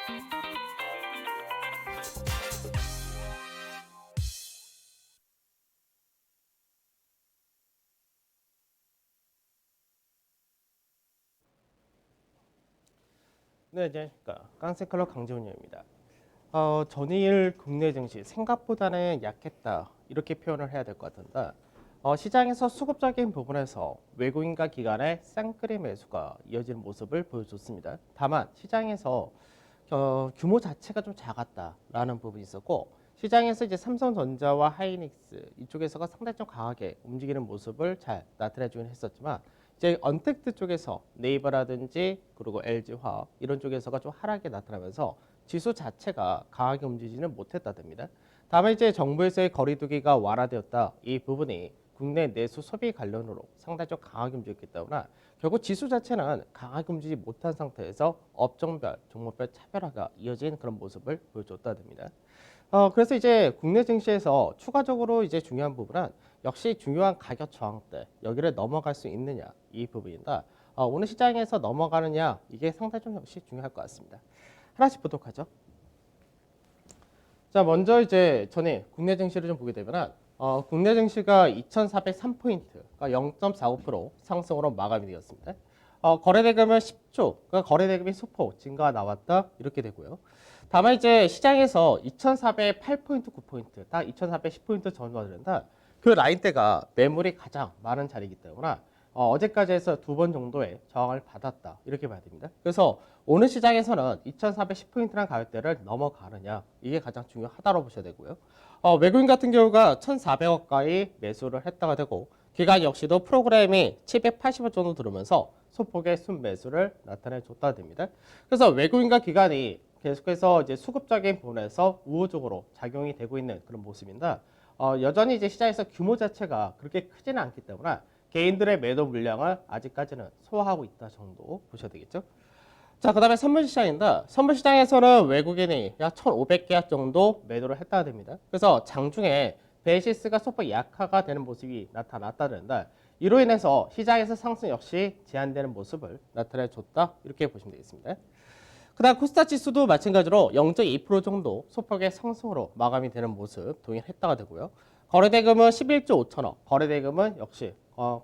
네, 안녕하십니까. 깡세클럽 강재훈입니다. 전일 국내 증시 생각보다는 약했다 이렇게 표현을 해야 될 것 같은데 시장에서 수급적인 부분에서 외국인과 기관의 쌍끌이 매수가 이어지는 모습을 보여줬습니다. 다만 시장에서 규모 자체가 좀 작았다라는 부분이 있었고 시장에서 이제 삼성전자와 하이닉스 이쪽에서가 상당히 좀 강하게 움직이는 모습을 잘 나타내주긴 했었지만 이제 언택트 쪽에서 네이버라든지 그리고 LG화학 이런 쪽에서가 좀 하락이 나타나면서 지수 자체가 강하게 움직이지는 못했다됩니다. 다만 이제 정부에서의 거리두기가 완화되었다 이 부분이 국내 내수 소비 관련으로 상당히 좀 강하게 움직였기 때문에 결국 지수 자체는 강하게 움직이지 못한 상태에서 업종별, 종목별 차별화가 이어진 그런 모습을 보여줬다 됩니다. 그래서 이제 국내 증시에서 추가적으로 이제 중요한 부분은 역시 중요한 가격 저항대 여기를 넘어갈 수 있느냐 이 부분인데 오늘 시장에서 넘어가느냐 이게 상당히 좀 역시 중요할 것 같습니다. 하나씩 보도록 하죠. 자, 먼저 이제 전에 국내 증시를 좀 보게 되면 국내 증시가 2,403포인트, 그러니까 0.45% 상승으로 마감이 되었습니다. 거래대금은 10조, 그러니까 거래대금이 소폭 증가가 나왔다 이렇게 되고요. 다만 이제 시장에서 2,408포인트, 9포인트, 딱 2,410포인트 정도가 되는데 그 라인대가 매물이 가장 많은 자리이기 때문에 어제까지 해서 두 번 정도의 저항을 받았다 이렇게 봐야 됩니다. 그래서 오늘 시장에서는 2,410포인트라는 가격대를 넘어가느냐 이게 가장 중요하다고 보셔야 되고요. 외국인 같은 경우가 1,400억 가까이 매수를 했다가 되고 기관 역시도 프로그램이 780억 정도 들어오면서 소폭의 순매수를 나타내줬다 됩니다. 그래서 외국인과 기관이 계속해서 이제 수급적인 부분에서 우호적으로 작용이 되고 있는 그런 모습인데 여전히 이제 시장에서 규모 자체가 그렇게 크지는 않기 때문에 개인들의 매도 물량을 아직까지는 소화하고 있다 정도 보셔야 되겠죠. 자, 그 다음에 선물시장인데 선물시장에서는 외국인이 약 1,500계약 정도 매도를 했다가 됩니다. 그래서 장중에 베이시스가 소폭 약화가 되는 모습이 나타났다는데 이로 인해서 시장에서 상승 역시 제한되는 모습을 나타내줬다 이렇게 보시면 되겠습니다. 그 다음 코스닥 지수도 마찬가지로 0.2% 정도 소폭의 상승으로 마감이 되는 모습 동일했다가 되고요. 거래대금은 11조 5천억, 거래대금은 역시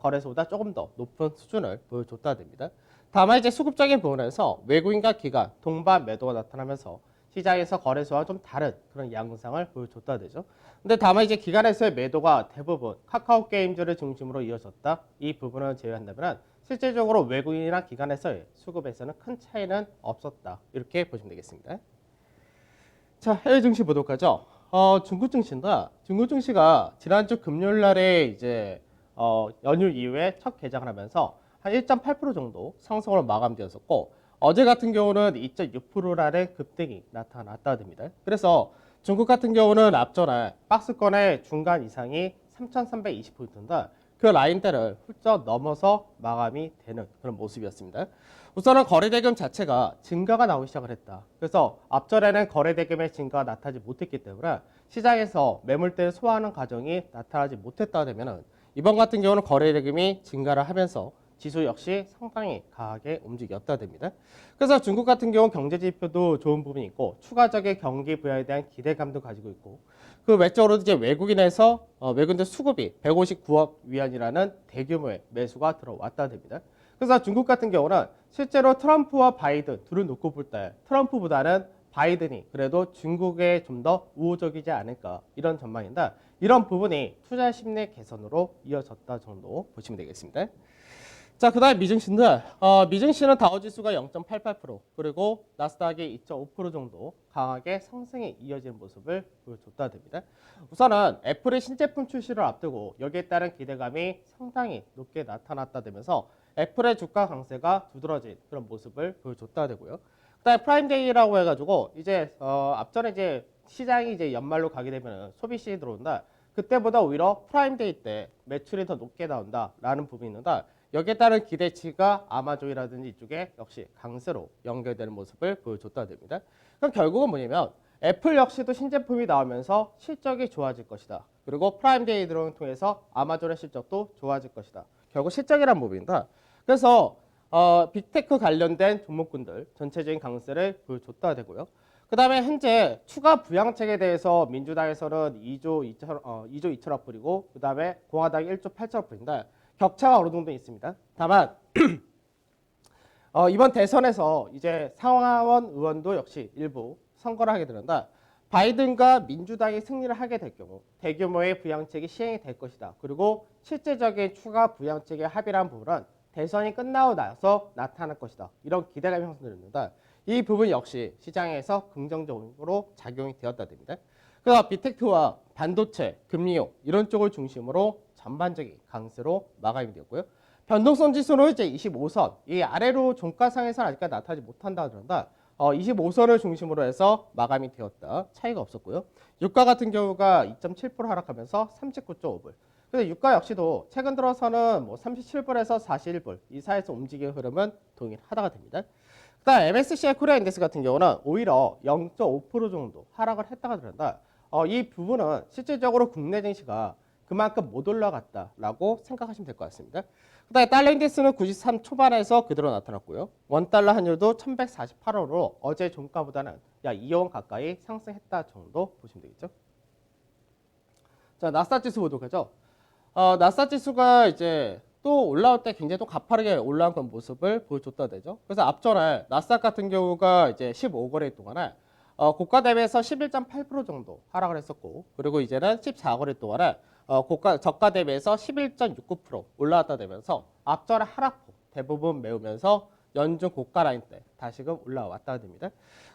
거래소보다 조금 더 높은 수준을 보여줬다 됩니다. 다만 이제 수급적인 부분에서 외국인과 기관, 동반 매도가 나타나면서 시장에서 거래소와 좀 다른 그런 양상을 보여줬다 되죠. 근데 다만 이제 기관에서의 매도가 대부분 카카오 게임즈를 중심으로 이어졌다. 이 부분을 제외한다면 실제적으로 외국인이나 기관에서의 수급에서는 큰 차이는 없었다. 이렇게 보시면 되겠습니다. 자, 해외 증시 보도록 하죠. 중국 증시인데 중국 증시가 지난주 금요일 날에 이제 연휴 이후에 첫 개장을 하면서 한 1.8% 정도 상승으로 마감되었었고 어제 같은 경우는 2.6%라는 급등이 나타났다 됩니다. 그래서 중국 같은 경우는 앞전에 박스권의 중간 이상이 3,320포인트인데 그 라인대를 훌쩍 넘어서 마감이 되는 그런 모습이었습니다. 우선은 거래대금 자체가 증가가 나오기 시작을 했다. 그래서 앞전에는 거래대금의 증가가 나타나지 못했기 때문에 시장에서 매물대를 소화하는 과정이 나타나지 못했다 되면 이번 같은 경우는 거래대금이 증가를 하면서 지수 역시 상당히 강하게 움직였다 됩니다. 그래서 중국 같은 경우 경제 지표도 좋은 부분이 있고 추가적인 경기 부양에 대한 기대감도 가지고 있고 그 외적으로 이제 외국인에서 외국인들 수급이 159억 위안이라는 대규모의 매수가 들어왔다 됩니다. 그래서 중국 같은 경우는 실제로 트럼프와 바이든 둘을 놓고 볼 때 트럼프보다는 바이든이 그래도 중국에 좀 더 우호적이지 않을까 이런 전망인데 이런 부분이 투자 심리 개선으로 이어졌다 정도 보시면 되겠습니다. 자, 그 다음 미증시인데 미증시는 다우지수가 0.88% 그리고 나스닥이 2.5% 정도 강하게 상승에 이어지는 모습을 보여줬다 됩니다. 우선은 애플의 신제품 출시를 앞두고 여기에 따른 기대감이 상당히 높게 나타났다 되면서 애플의 주가 강세가 두드러진 그런 모습을 보여줬다 되고요. 그다음에 프라임데이라고 해가지고 이제 앞전에 이제 시장이 이제 연말로 가게 되면 소비 시즌이 들어온다. 그때보다 오히려 프라임데이 때 매출이 더 높게 나온다라는 부분이 있는데 여기에 따른 기대치가 아마존이라든지 이쪽에 역시 강세로 연결되는 모습을 보여줬다 됩니다. 그럼 결국은 뭐냐면 애플 역시도 신제품이 나오면서 실적이 좋아질 것이다. 그리고 프라임데이 들어오는 통해서 아마존의 실적도 좋아질 것이다. 결국 실적이란 부분이다. 그래서 빅테크 관련된 종목군들 전체적인 강세를 보여줬다 되고요. 그 다음에 현재 추가 부양책에 대해서 민주당에서는 2조 2천억 불이고 그 다음에 공화당이 1조 8천억 불인데 격차가 어느 정도 있습니다. 다만 이번 대선에서 이제 상하원 의원도 역시 일부 선거를 하게 되는데 바이든과 민주당이 승리를 하게 될 경우 대규모의 부양책이 시행이 될 것이다. 그리고 실제적인 추가 부양책의 합의란 부분은 대선이 끝나고 나서 나타날 것이다. 이런 기대감이 형성되는데 이 부분 역시 시장에서 긍정적으로 작용이 되었다 됩니다. 그래서 빅테크와 반도체, 금리용 이런 쪽을 중심으로 전반적인 강세로 마감이 되었고요. 변동성 지수는 이제 25선, 이 아래로 종가상에서는 아직까지 나타나지 못한다 그런다. 25선을 중심으로 해서 마감이 되었다. 차이가 없었고요. 유가 같은 경우가 2.7% 하락하면서 39.5불. 근데 유가 역시도 최근 들어서는 뭐 37불에서 41불 이 사이에서 움직이는 흐름은 동일하다가 됩니다. 그다음 MSCI 코리아 인덱스 같은 경우는 오히려 0.5% 정도 하락을 했다가 그런다. 이 부분은 실질적으로 국내 증시가 그만큼 못 올라갔다라고 생각하시면 될 것 같습니다. 그다음에 달러 인덱스는 93 초반에서 그대로 나타났고요. 원달러 환율도 1148원으로 어제 종가보다는 약 2원 가까이 상승했다 정도 보시면 되겠죠. 자, 나스닥 지수 보도록 하죠. 나스닥 지수가 이제 또 올라올 때 굉장히 또 가파르게 올라온 그런 모습을 보여줬다 되죠. 그래서 앞전에 나스닥 같은 경우가 이제 15거래 동안에 고가 대비해서 11.8% 정도 하락을 했었고, 그리고 이제는 14거래 동안에 저가 대비해서 11.69% 올라왔다 되면서 앞전에 하락폭 대부분 메우면서 연중 고가 라인 때 다시금 올라왔다 됩니다.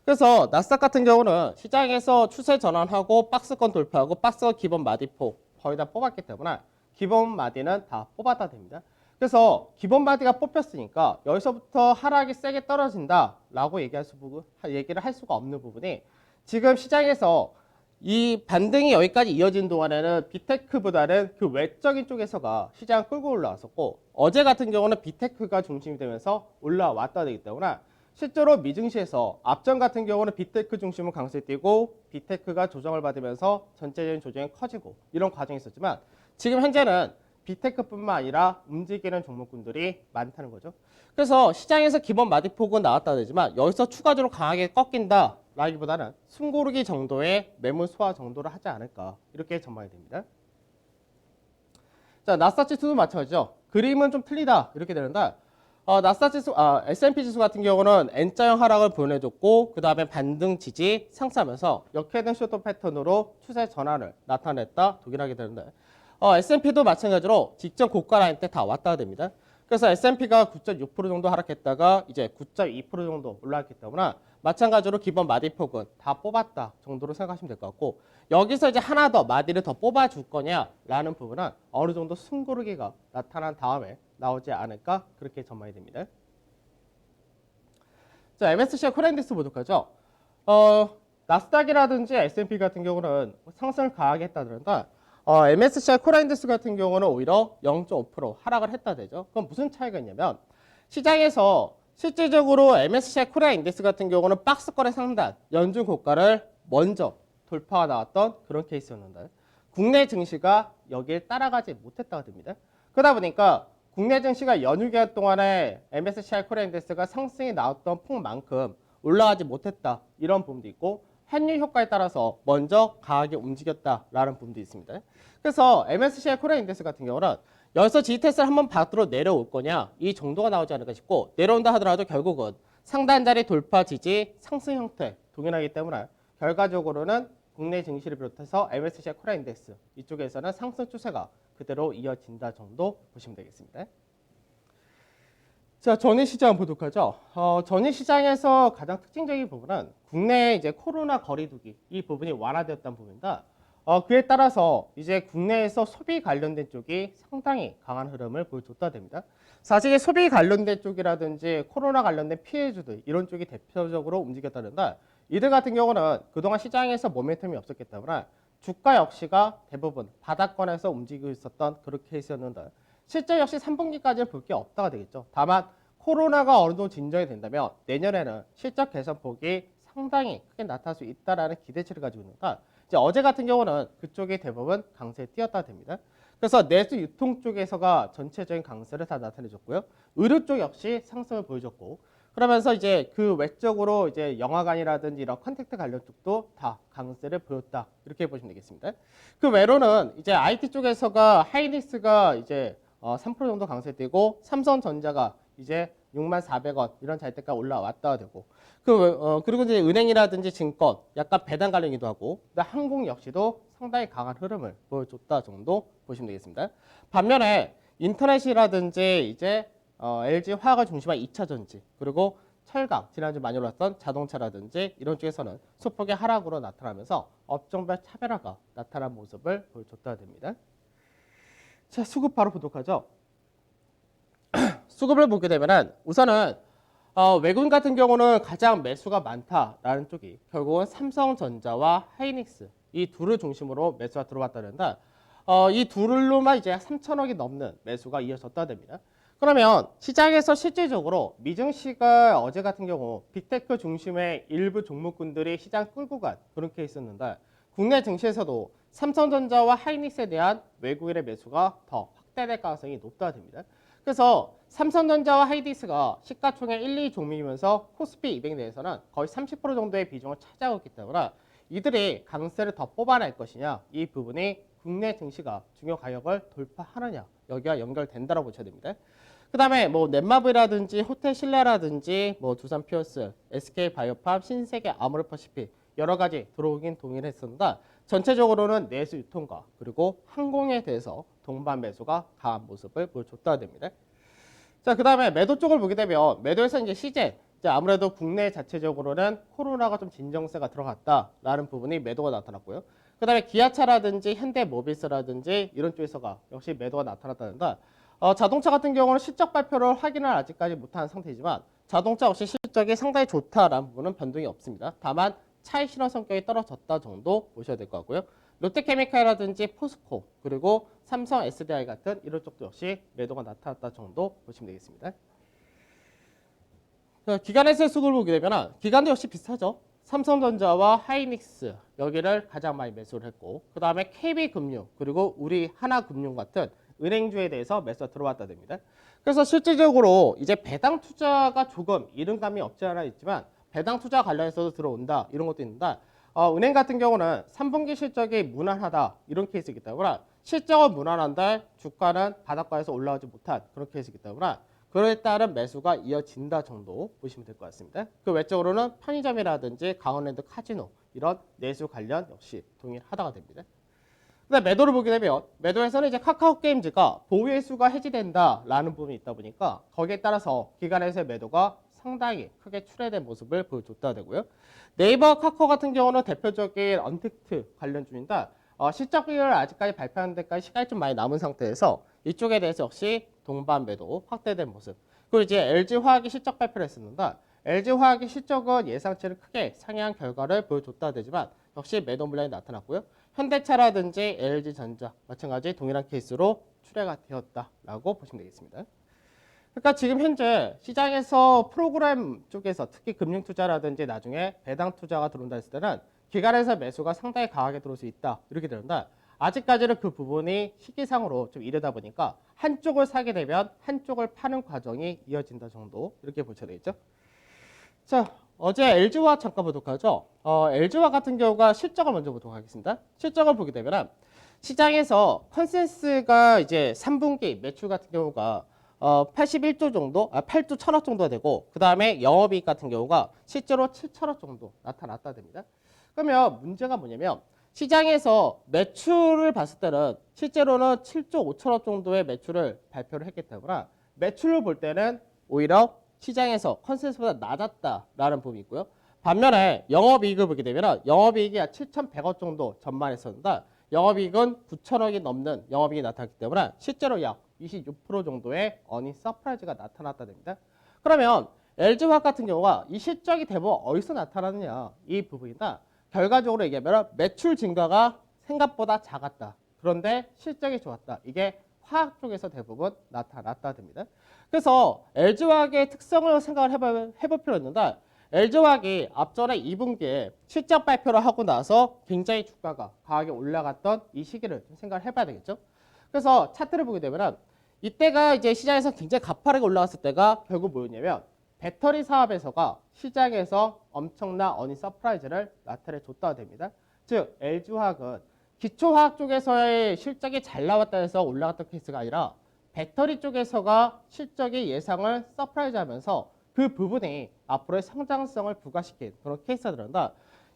그래서 나스닥 같은 경우는 시장에서 추세 전환하고 박스권 돌파하고 박스권 기본 마디폭 거의 다 뽑았기 때문에 기본 마디는 다 뽑았다 됩니다. 그래서 기본 마디가 뽑혔으니까 여기서부터 하락이 세게 떨어진다라고 얘기를 할 수가 없는 부분이 지금 시장에서 이 반등이 여기까지 이어진 동안에는 빅테크보다는 그 외적인 쪽에서가 시장을 끌고 올라왔었고 어제 같은 경우는 빅테크가 중심이 되면서 올라왔다 되기 때문에 실제로 미증시에서 앞전 같은 경우는 빅테크 중심으로 강세 띄고 빅테크가 조정을 받으면서 전체적인 조정이 커지고 이런 과정이 있었지만 지금 현재는 빅테크뿐만 아니라 움직이는 종목군들이 많다는 거죠. 그래서 시장에서 기본 마디폭은 나왔다 되지만 여기서 추가적으로 강하게 꺾인다 라기보다는 숨고르기 정도의 매물 소화 정도를 하지 않을까 이렇게 전망이 됩니다. 자, 나스닥 지수도 마찬가지죠. 그림은 좀 틀리다 이렇게 되는데 나스닥 지수, S&P 지수 같은 경우는 N자형 하락을 보내줬고 그 다음에 반등 지지 상승하면서 역회된 쇼트 패턴으로 추세 전환을 나타냈다 독일하게 되는데 S&P도 마찬가지로 직전 고가 라인 때 다 왔다 됩니다. 그래서 S&P가 9.6% 정도 하락했다가 이제 9.2% 정도 올라왔기 때문에 마찬가지로 기본 마디폭은 다 뽑았다 정도로 생각하시면 될 것 같고 여기서 이제 하나 더 마디를 더 뽑아줄 거냐라는 부분은 어느 정도 숨고르기가 나타난 다음에 나오지 않을까 그렇게 전망이 됩니다. 자, MSCI 코리아 인덱스 보도록 하죠. 나스닥이라든지 S&P 같은 경우는 상승을 강하게 했다던가 MSCI 코리아 인덱스 같은 경우는 오히려 0.5% 하락을 했다 되죠. 그럼 무슨 차이가 있냐면 시장에서 실질적으로 MSCI 코리아 인덱스 같은 경우는 박스권의 상단, 연중 고가를 먼저 돌파가 나왔던 그런 케이스였는데 국내 증시가 여기에 따라가지 못했다가 됩니다. 그러다 보니까 국내 증시가 연휴 기간 동안에 MSCI 코리아 인덱스가 상승이 나왔던 폭만큼 올라가지 못했다 이런 부분도 있고 환율 효과에 따라서 먼저 강하게 움직였다라는 부분도 있습니다. 그래서 MSCI 코리아 인덱스 같은 경우는 여기서 지지 테스트를 한번 받으러 내려올 거냐 이 정도가 나오지 않을까 싶고 내려온다 하더라도 결국은 상단 자리 돌파 지지 상승 형태 동일하기 때문에 결과적으로는 국내 증시를 비롯해서 MSCI 코리아 인덱스 이쪽에서는 상승 추세가 그대로 이어진다 정도 보시면 되겠습니다. 자, 전일시장 보도록 하죠. 전일시장에서 가장 특징적인 부분은 국내 이제 코로나 거리두기 이 부분이 완화되었다는 부분입니다. 그에 따라서 이제 국내에서 소비 관련된 쪽이 상당히 강한 흐름을 보여줬다 됩니다. 사실 소비 관련된 쪽이라든지 코로나 관련된 피해주들 이런 쪽이 대표적으로 움직였다는데 이들 같은 경우는 그동안 시장에서 모멘텀이 없었기 때문에 주가 역시가 대부분 바닥권에서 움직이고 있었던 그런 케이스였는데 실제 역시 3분기까지는 볼 게 없다가 되겠죠. 다만 코로나가 어느 정도 진정이 된다면 내년에는 실적 개선폭이 상당히 크게 나타날 수 있다라는 기대치를 가지고 있는데 이제 어제 같은 경우는 그쪽이 대부분 강세에 뛰었다 됩니다. 그래서 내수 유통 쪽에서가 전체적인 강세를 다 나타내줬고요. 의료 쪽 역시 상승을 보여줬고, 그러면서 이제 그 외적으로 이제 영화관이라든지 이런 컨택트 관련 쪽도 다 강세를 보였다. 이렇게 보시면 되겠습니다. 그 외로는 이제 IT 쪽에서가 하이닉스가 이제 3% 정도 강세되고, 삼성전자가 이제 64,400원 이런 자리대까지 올라왔다 되고, 그리고 이제 은행이라든지 증권 약간 배당 관련이기도 하고, 항공 역시도 상당히 강한 흐름을 보여줬다 정도 보시면 되겠습니다. 반면에 인터넷이라든지 이제 LG 화학을 중심한 2차 전지, 그리고 철강, 지난주 많이 올랐던 자동차라든지 이런 쪽에서는 소폭의 하락으로 나타나면서 업종별 차별화가 나타난 모습을 보여줬다 됩니다. 자, 수급 바로 보도록 하죠. 수급을 보게 되면은 우선은 외국인 같은 경우는 가장 매수가 많다라는 쪽이 결국은 삼성전자와 하이닉스 이 둘을 중심으로 매수가 들어왔다는데 이 둘로만 이제 3천억이 넘는 매수가 이어졌다 됩니다. 그러면 시장에서 실질적으로 미증시가 어제 같은 경우 빅테크 중심의 일부 종목군들이 시장 끌고 간 그런 케이스였는데, 국내 증시에서도 삼성전자와 하이닉스에 대한 외국인의 매수가 더 확대될 가능성이 높다 됩니다. 그래서 삼성전자와 하이닉스가 시가총액 1, 2종목이면서 코스피 200 내에서는 거의 30% 정도의 비중을 차지하고 있기 때문에 이들이 강세를 더 뽑아낼 것이냐, 이 부분이 국내 증시가 중요 가격을 돌파하느냐 여기와 연결된다고 보셔야 됩니다. 그 다음에 뭐 넷마블이라든지 호텔신라라든지 뭐 두산피어스, SK바이오팜, 신세계, 아모레퍼시픽 여러 가지 들어오긴 동일했습니다. 전체적으로는 내수 유통과 그리고 항공에 대해서 동반 매수가 강한 모습을 보여줬다 됩니다. 자, 그 다음에 매도 쪽을 보게 되면 매도에서 이제 시제, 이제 아무래도 국내 자체적으로는 코로나가 좀 진정세가 들어갔다라는 부분이 매도가 나타났고요. 그 다음에 기아차라든지 현대모비스라든지 이런 쪽에서가 역시 매도가 나타났다는데, 자동차 같은 경우는 실적 발표를 확인을 아직까지 못한 상태이지만 자동차 역시 실적이 상당히 좋다라는 부분은 변동이 없습니다. 다만 차익 실현 성격이 떨어졌다 정도 보셔야 될 것 같고요. 롯데케미칼이라든지 포스코 그리고 삼성 SDI 같은 이런 쪽도 역시 매도가 나타났다 정도 보시면 되겠습니다. 기관에서의 수급을 보게 되면 기관도 역시 비슷하죠. 삼성전자와 하이닉스 여기를 가장 많이 매수를 했고, 그 다음에 KB금융 그리고 우리 하나금융 같은 은행주에 대해서 매수가 들어왔다 됩니다. 그래서 실질적으로 이제 배당 투자가 조금 이른감이 없지 않아 있지만 배당 투자 관련해서도 들어온다 이런 것도 있는데, 은행 같은 경우는 3분기 실적이 무난하다 이런 케이스이기 때문에 실적은 무난한데 주가는 바닥권에서 올라오지 못한 그런 케이스이기 때문에 그에 따른 매수가 이어진다 정도 보시면 될 것 같습니다. 그 외적으로는 편의점이라든지 강원랜드 카지노 이런 내수 관련 역시 동일하다가 됩니다. 근데 매도를 보게 되면 매도에서는 이제 카카오게임즈가 보유의 수가 해지된다라는 부분이 있다 보니까 거기에 따라서 기관에서의 매도가 상당히 크게 출회된 모습을 보여줬다 되고요. 네이버, 카카오 같은 경우는 대표적인 언택트 관련주인데 실적 비율을 아직까지 발표하는 데까지 시간이 좀 많이 남은 상태에서 이쪽에 대해서 역시 동반 매도 확대된 모습. 그리고 이제 LG화학이 실적 발표를 했었는데 LG화학의 실적은 예상치를 크게 상회한 결과를 보여줬다 되지만 역시 매도 물량이 나타났고요. 현대차라든지 LG전자 마찬가지 동일한 케이스로 출회가 되었다라고 보시면 되겠습니다. 그러니까 지금 현재 시장에서 프로그램 쪽에서 특히 금융투자라든지 나중에 배당 투자가 들어온다 했을 때는 기관에서 매수가 상당히 강하게 들어올 수 있다 이렇게 되는데, 아직까지는 그 부분이 시기상으로 좀 이르다 보니까 한쪽을 사게 되면 한쪽을 파는 과정이 이어진다 정도 이렇게 보셔야 되겠죠. 자, 어제 LG화학 잠깐 보도록 하죠. LG화학 같은 경우가 실적을 먼저 보도록 하겠습니다. 실적을 보게 되면 시장에서 컨센서스가 이제 3분기 매출 같은 경우가 81조 정도, 8조 1천억 정도가 되고, 그 다음에 영업이익 같은 경우가 실제로 7천억 정도 나타났다 됩니다. 그러면 문제가 뭐냐면 시장에서 매출을 봤을 때는 실제로는 7조 5천억 정도의 매출을 발표를 했기 때문에 매출을 볼 때는 오히려 시장에서 컨센서스보다 낮았다라는 부분이 있고요. 반면에 영업이익을 보게 되면 영업이익이 약 7,100억 정도 전망했었는데 영업이익은 9천억이 넘는 영업이익이 나타났기 때문에 실제로 약 26% 정도의 어닝 서프라이즈가 나타났다 됩니다. 그러면 LG화학 같은 경우가 이 실적이 대부분 어디서 나타나느냐 이 부분이다. 결과적으로 얘기하면 매출 증가가 생각보다 작았다. 그런데 실적이 좋았다. 이게 화학 쪽에서 대부분 나타났다 됩니다. 그래서 LG화학의 특성을 생각을 해볼 필요가 있는데, LG화학이 앞전에 2분기에 실적 발표를 하고 나서 굉장히 주가가 강하게 올라갔던 이 시기를 좀 생각을 해봐야 되겠죠. 그래서 차트를 보게 되면 이때가 이제 시장에서 굉장히 가파르게 올라갔을 때가 결국 뭐였냐면 배터리 사업에서가 시장에서 엄청난 어닝 서프라이즈를 나타내 줬다가 됩니다. 즉 LG화학은 기초화학 쪽에서의 실적이 잘 나왔다 해서 올라갔던 케이스가 아니라 배터리 쪽에서가 실적의 예상을 서프라이즈하면서 그 부분이 앞으로의 성장성을 부과시킨 그런 케이스가 들어간다.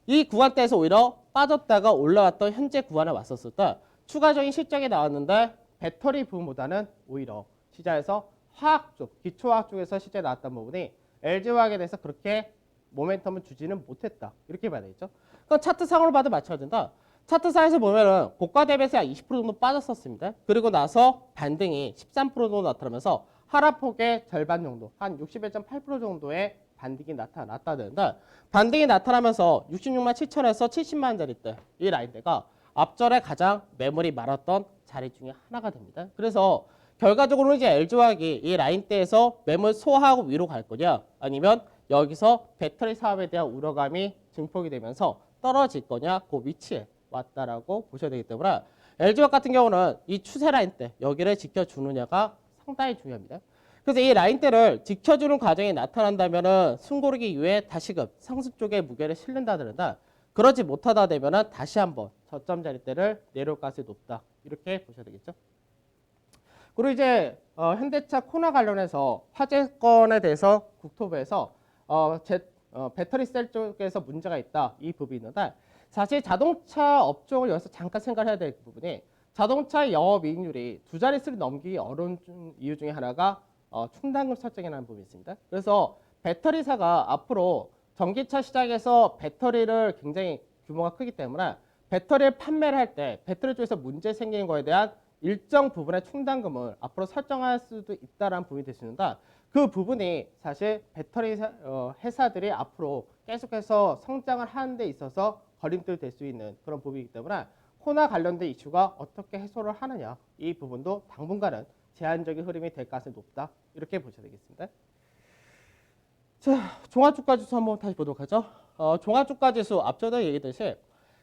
이 구간대에서 오히려 빠졌다가 올라왔던 현재 구간에 왔었을 때 추가적인 실적이 나왔는데 배터리 부분보다는 오히려 시장에서 화학 쪽, 기초화학 쪽에서 실제 나왔던 부분이 LG화학에 대해서 그렇게 모멘텀을 주지는 못했다. 이렇게 봐야 되겠죠. 그럼 차트상으로 봐도 맞춰야 된다. 차트상에서 보면은 고가 대비해서 약 20% 정도 빠졌었습니다. 그리고 나서 반등이 13% 정도 나타나면서 하락폭의 절반 정도, 한 61.8% 정도의 반등이 나타났다 되는데 반등이 나타나면서 66만 7천에서 70만 원짜리대 이 라인대가 앞전에 가장 매물이 많았던 자리 중에 하나가 됩니다. 그래서 결과적으로 이제 LG화학이 이 라인대에서 매물 소화하고 위로 갈 거냐 아니면 여기서 배터리 사업에 대한 우려감이 증폭이 되면서 떨어질 거냐 그 위치에 왔다라고 보셔야 되기 때문에 LG화학 같은 경우는 이 추세 라인대 여기를 지켜주느냐가 상당히 중요합니다. 그래서 이 라인대를 지켜주는 과정이 나타난다면은 숨고르기 이후에 다시금 상승 쪽에 무게를 실른다든가 그러지 못하다 되면은 다시 한번 저점 자리대를 내려올 가능성이 높다. 이렇게 보셔야 되겠죠. 그리고 이제 현대차 코나 관련해서 화재 건에 대해서 국토부에서 배터리 셀 쪽에서 문제가 있다. 이 부분이 있는데 사실 자동차 업종을 여기서 잠깐 생각해야 될 부분이 자동차 영업이익률이 두 자릿수를 넘기기 어려운 이유 중에 하나가 충당금 설정이라는 부분이 있습니다. 그래서 배터리사가 앞으로 전기차 시장에서 배터리를 굉장히 규모가 크기 때문에 배터리를 판매를 할 때 배터리 쪽에서 문제 생기는 거에 대한 일정 부분의 충당금을 앞으로 설정할 수도 있다는 부분이 될 수 있는데 그 부분이 사실 배터리 회사들이 앞으로 계속해서 성장을 하는 데 있어서 걸림돌 될 수 있는 그런 부분이기 때문에 코나 관련된 이슈가 어떻게 해소를 하느냐 이 부분도 당분간은 제한적인 흐름이 될 가능성이 높다 이렇게 보셔야 되겠습니다. 자, 종합주가지수 한번 다시 보도록 하죠. 종합주가지수 앞서도 얘기했듯이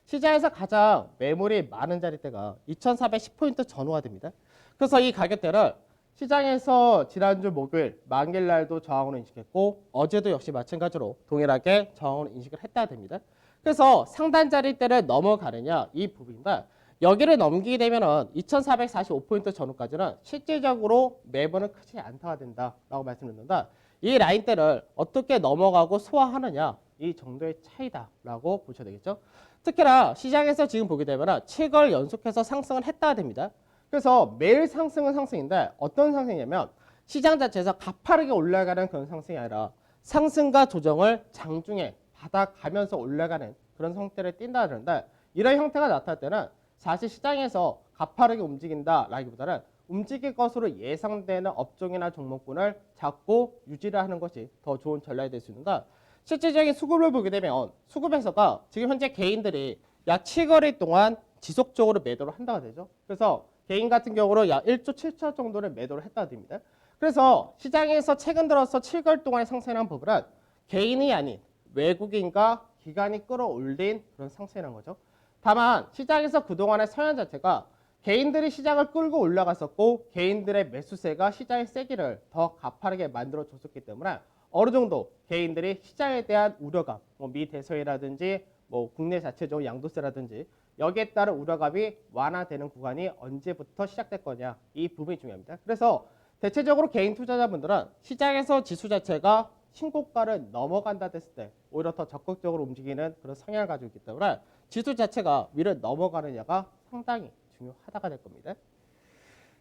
시장에서 가장 매물이 많은 자리대가 2410포인트 전후가 됩니다. 그래서 이 가격대를 시장에서 지난주 목요일 만기일 날도 저항으로 인식했고 어제도 역시 마찬가지로 동일하게 저항으로 인식을 했다 됩니다. 그래서 상단 자리대를 넘어가느냐 이 부분인데 여기를 넘기게 되면은 2445포인트 전후까지는 실질적으로 매물은 크지 않다가 된다라고 말씀드렸는데 이 라인대를 어떻게 넘어가고 소화하느냐 이 정도의 차이다라고 보셔야 되겠죠. 특히나 시장에서 지금 보게 되면 7개월 연속해서 상승을 했다가 됩니다. 그래서 매일 상승은 상승인데 어떤 상승이냐면 시장 자체에서 가파르게 올라가는 그런 상승이 아니라 상승과 조정을 장중에 받아가면서 올라가는 그런 형태를 띈다 그러는데 이런 형태가 나타날 때는 사실 시장에서 가파르게 움직인다라기보다는 움직일 것으로 예상되는 업종이나 종목군을 잡고 유지를 하는 것이 더 좋은 전략이 될 수 있는가. 실질적인 수급을 보게 되면 수급에서가 지금 현재 개인들이 약 7거래 동안 지속적으로 매도를 한다가 되죠. 그래서 개인 같은 경우로 약 1조 7천 정도를 매도를 했다가 됩니다. 그래서 시장에서 최근 들어서 7개월 동안의 상승이라는 부분은 개인이 아닌 외국인과 기관이 끌어올린 그런 상승이라는 거죠. 다만 시장에서 그동안의 서양 자체가 개인들이 시장을 끌고 올라갔었고 개인들의 매수세가 시장의 세기를 더 가파르게 만들어줬었기 때문에 어느 정도 개인들이 시장에 대한 우려감, 미 대서이라든지 국내 자체적으로 양도세라든지 여기에 따른 우려감이 완화되는 구간이 언제부터 시작될 거냐 이 부분이 중요합니다. 그래서 대체적으로 개인 투자자분들은 시장에서 지수 자체가 신고가를 넘어간다 됐을 때 오히려 더 적극적으로 움직이는 그런 성향을 가지고 있기 때문에 지수 자체가 위를 넘어가느냐가 상당히 중요하다가 될 겁니다.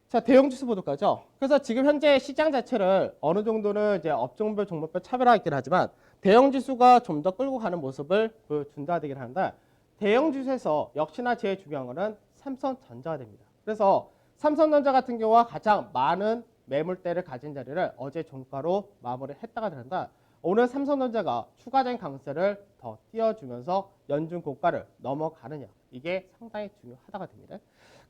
자, 대형 지수 보도록 하죠. 그래서 지금 현재 시장 자체를 어느 정도는 이제 업종별 종목별 차별화있긴 하지만 대형 지수가 좀 더 끌고 가는 모습을 보여준다 되긴 하는데 대형 지수에서 역시나 제일 중요한 거는 삼성전자가 됩니다. 그래서 삼성전자 같은 경우와 가장 많은 매물대를 가진 자리를 어제 종가로 마무리를 했다가 되는데 오늘 삼성전자가 추가적인 강세를 더 띄워주면서 연중 고가를 넘어가느냐 이게 상당히 중요하다가 됩니다.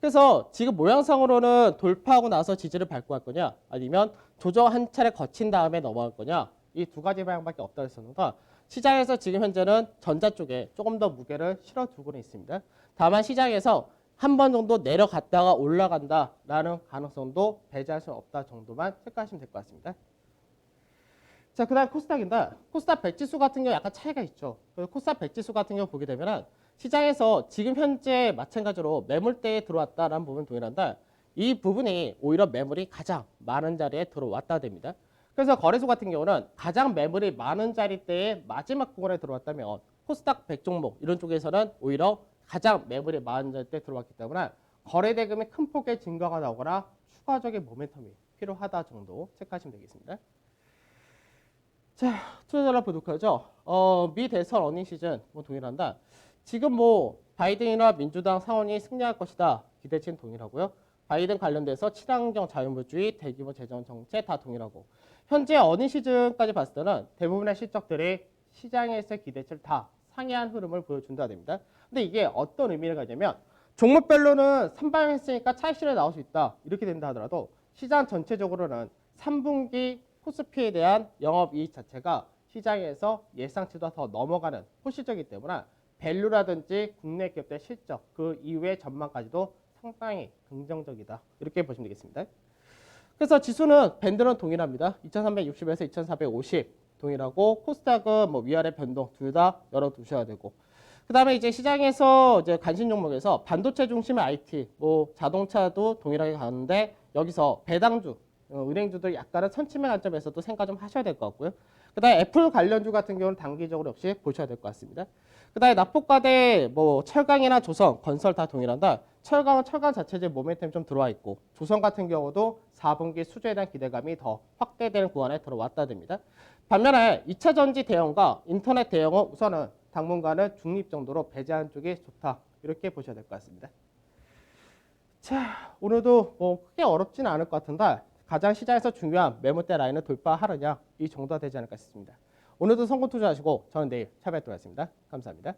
그래서 지금 모양상으로는 돌파하고 나서 지지를 밟고 갈 거냐 아니면 조정 한 차례 거친 다음에 넘어갈 거냐 이 두 가지 방향밖에 없다고 했었는데 시장에서 지금 현재는 전자 쪽에 조금 더 무게를 실어두고는 있습니다. 다만 시장에서 한 번 정도 내려갔다가 올라간다라는 가능성도 배제할 수 없다 정도만 체크하시면 될 것 같습니다. 자, 그 다음 코스닥인데 코스닥 100지수 같은 경우 약간 차이가 있죠. 코스닥 100지수 같은 경우 보게 되면 시장에서 지금 현재 마찬가지로 매물대에 들어왔다라는 부분 동일한데 이 부분이 오히려 매물이 가장 많은 자리에 들어왔다 됩니다. 그래서 거래소 같은 경우는 가장 매물이 많은 자리대에 마지막 구간에 들어왔다면 코스닥 100 종목 이런 쪽에서는 오히려 가장 매물이 많은 자리대에 들어왔기 때문에 거래 대금이 큰 폭의 증가가 나오거나 추가적인 모멘텀이 필요하다 정도 체크하시면 되겠습니다. 자, 투자자를 보도록 하죠. 미 대선 어닝 시즌 동일한다. 지금 바이든이나 민주당 상원이 승리할 것이다. 기대치는 동일하고요. 바이든 관련돼서 친환경 자유무주의, 대규모 재정 정책 다 동일하고 현재 어닝 시즌까지 봤을 때는 대부분의 실적들이 시장에서의 기대치를 다 상회한 흐름을 보여준다 됩니다. 근데 이게 어떤 의미를 가지냐면 종목별로는 선방했으니까 차익실에 나올 수 있다. 이렇게 된다 하더라도 시장 전체적으로는 3분기 코스피에 대한 영업이익 자체가 시장에서 예상치보다 더 넘어가는 호시적이기 때문에 밸류라든지 국내 기업들의 실적 그 이후의 전망까지도 상당히 긍정적이다. 이렇게 보시면 되겠습니다. 그래서 지수는 밴드는 동일합니다. 2360에서 2450 동일하고 코스닥은 위아래 변동 둘 다 열어두셔야 되고 그 다음에 이제 시장에서 이제 관심 종목에서 반도체 중심의 IT, 자동차도 동일하게 가는데 여기서 배당주, 은행주들 약간은 선침의 관점에서도 생각 좀 하셔야 될 것 같고요. 그 다음에 애플 관련주 같은 경우는 단기적으로 역시 보셔야 될 것 같습니다. 그 다음에 납폭과대 철강이나 조선, 건설 다 동일한다. 철강은 철강 자체의 모멘텀이 좀 들어와 있고 조선 같은 경우도 4분기 수주에 대한 기대감이 더 확대되는 구간에 들어왔다 됩니다. 반면에 2차 전지 대형과 인터넷 대형은 우선은 당분간은 중립 정도로 배제하는 쪽이 좋다. 이렇게 보셔야 될 것 같습니다. 자, 오늘도 크게 어렵지는 않을 것 같은데 가장 시장에서 중요한 매물대 라인을 돌파하느냐 이 정도가 되지 않을까 싶습니다. 오늘도 성공 투자하시고 저는 내일 차례 뵙도록 하겠습니다. 감사합니다.